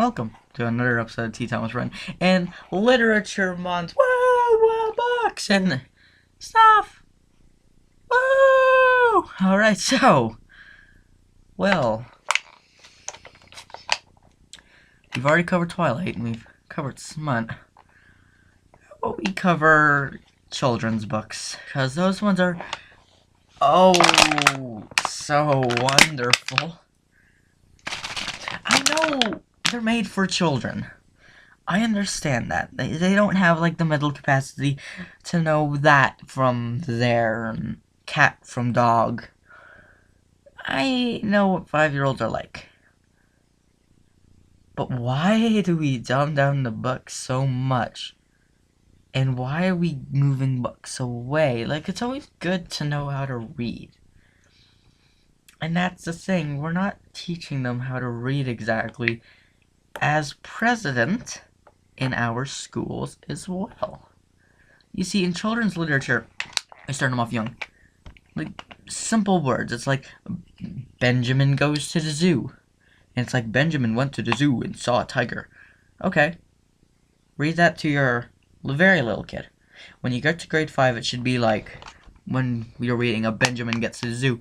Welcome to another episode of Time With Wren and Literature Month. Woo! Books and stuff. Woo! Alright, so, well, we've already covered Twilight and we've covered Smut. But we cover children's books, because those ones are, oh, so wonderful. I know they're made for children. I understand that. They don't have, like, the mental capacity to know that from their cat from dog. I know what 5-year-olds are like. But why do we dumb down the books so much? And why are we moving books away? Like, it's always good to know how to read. And that's the thing. We're not teaching them how to read exactly. As president in our schools as well. You see, in children's literature, I start them off young. Like, simple words. It's like, Benjamin goes to the zoo. And it's like, Benjamin went to the zoo and saw a tiger. Okay. Read that to your very little kid. When you get to grade 5, it should be like, when we are reading a Benjamin gets to the zoo,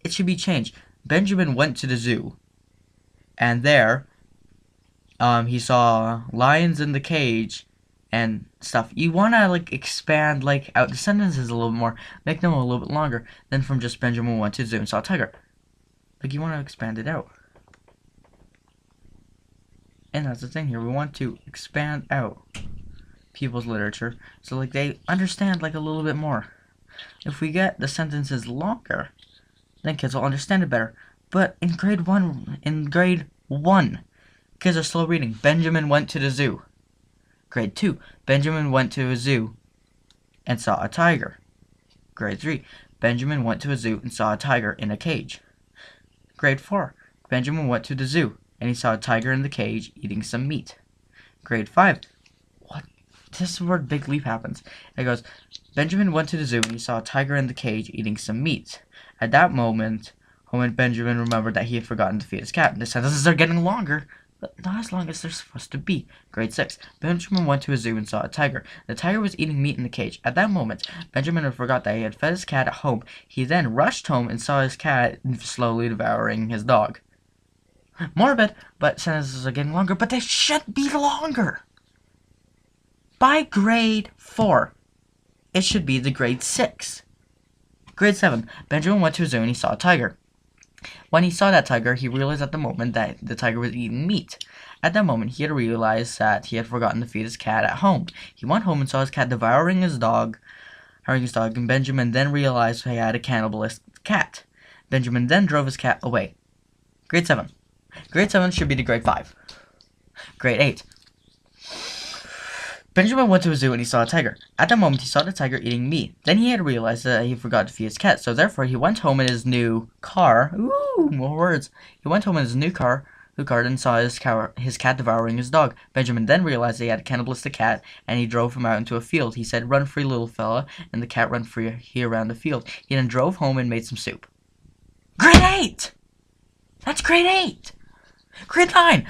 it should be changed. Benjamin went to the zoo. And there, he saw lions in the cage and stuff. You want to, like, expand, like, out the sentences a little bit more. Make them a little bit longer than from just Benjamin went to the zoo and saw a tiger. Like, you want to expand it out. And that's the thing here. We want to expand out people's literature so, like, they understand, like, a little bit more. If we get the sentences longer, then kids will understand it better. But in grade 1, kids are slow reading. Benjamin went to the zoo. Grade 2, Benjamin went to a zoo and saw a tiger. Grade 3, Benjamin went to a zoo and saw a tiger in a cage. Grade 4, Benjamin went to the zoo and he saw a tiger in the cage eating some meat. Grade 5, what? This is where Big Leap happens. It goes, Benjamin went to the zoo and he saw a tiger in the cage eating some meat. At that moment, Benjamin remembered that he had forgotten to feed his cat. The sentences are getting longer. Not as long as they're supposed to be. Grade 6. Benjamin went to a zoo and saw a tiger. The tiger was eating meat in the cage. At that moment, Benjamin had forgot that he had fed his cat at home. He then rushed home and saw his cat slowly devouring his dog. Morbid, but sentences are getting longer, but they should be longer. By grade 4, it should be the grade 6. Grade 7. Benjamin went to a zoo and he saw a tiger. When he saw that tiger, he realized at the moment that the tiger was eating meat. At that moment, he had realized that he had forgotten to feed his cat at home. He went home and saw his cat devouring his dog, and Benjamin then realized he had a cannibalistic cat. Benjamin then drove his cat away. Grade 7. Grade 7 should be to grade 5. Grade 8. Benjamin went to a zoo and he saw a tiger. At that moment, he saw the tiger eating meat. Then he had realized that he forgot to feed his cat, so therefore he went home in his new car. Ooh, more words. He went home in his new car and saw his cat devouring his dog. Benjamin then realized that he had a cannibalistic cat, and he drove him out into a field. He said, "Run free, little fella," and the cat ran free here around the field. He then drove home and made some soup. Grade 8! That's grade 8! Grade 9!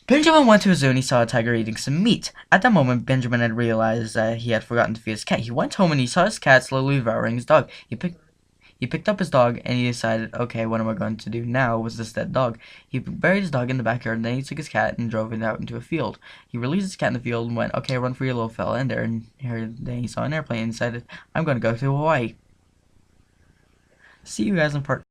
Benjamin went to a zoo and he saw a tiger eating some meat. At that moment, Benjamin had realized that he had forgotten to feed his cat. He went home and he saw his cat slowly devouring his dog. He picked up his dog and he decided, okay, what am I going to do now with this dead dog? He buried his dog in the backyard and then he took his cat and drove it out into a field. He released his cat in the field and went, okay, run for your little fella. And then he saw an airplane and decided, I'm going to go to Hawaii. See you guys in part